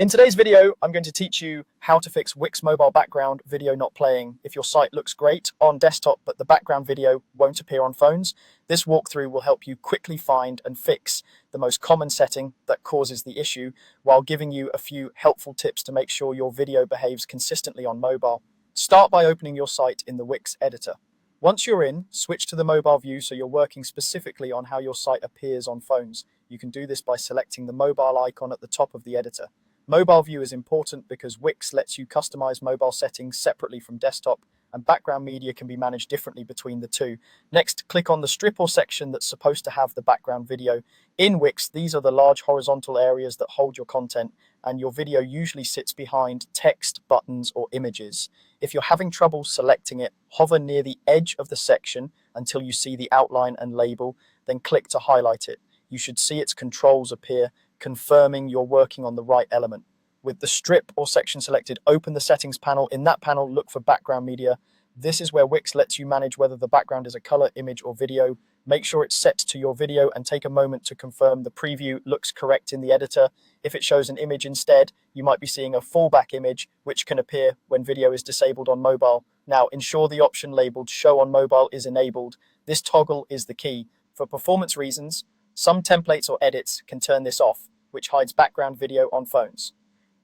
In today's video, I'm going to teach you how to fix Wix mobile background video not playing if your site looks great on desktop but the background video won't appear on phones. This walkthrough will help you quickly find and fix the most common setting that causes the issue while giving you a few helpful tips to make sure your video behaves consistently on mobile. Start by opening your site in the Wix editor. Once you're in, switch to the mobile view so you're working specifically on how your site appears on phones. You can do this by selecting the mobile icon at the top of the editor. Mobile view is important because Wix lets you customize mobile settings separately from desktop, and background media can be managed differently between the two. Next, click on the strip or section that's supposed to have the background video. In Wix, these are the large horizontal areas that hold your content, and your video usually sits behind text, buttons, or images. If you're having trouble selecting it, hover near the edge of the section until you see the outline and label, then click to highlight it. You should see its controls appear, confirming you're working on the right element. With the strip or section selected, open the settings panel. In that panel, look for background media. This is where Wix lets you manage whether the background is a color, image, or video. Make sure it's set to your video and take a moment to confirm the preview looks correct in the editor. If it shows an image instead, you might be seeing a fallback image, which can appear when video is disabled on mobile. Now, ensure the option labeled Show on Mobile is enabled. This toggle is the key. For performance reasons, some templates or edits can turn this off, which hides background video on phones.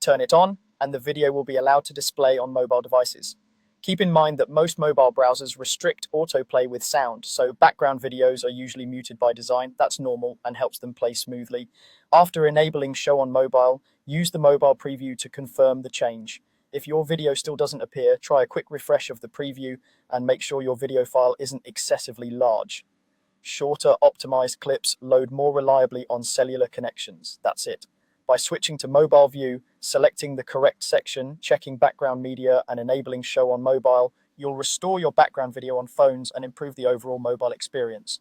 Turn it on, and the video will be allowed to display on mobile devices. Keep in mind that most mobile browsers restrict autoplay with sound, so background videos are usually muted by design. That's normal and helps them play smoothly. After enabling Show on Mobile, use the mobile preview to confirm the change. If your video still doesn't appear, try a quick refresh of the preview and make sure your video file isn't excessively large. Shorter, optimized clips load more reliably on cellular connections. That's it. By switching to mobile view, selecting the correct section, checking background media, and enabling Show on Mobile, you'll restore your background video on phones and improve the overall mobile experience.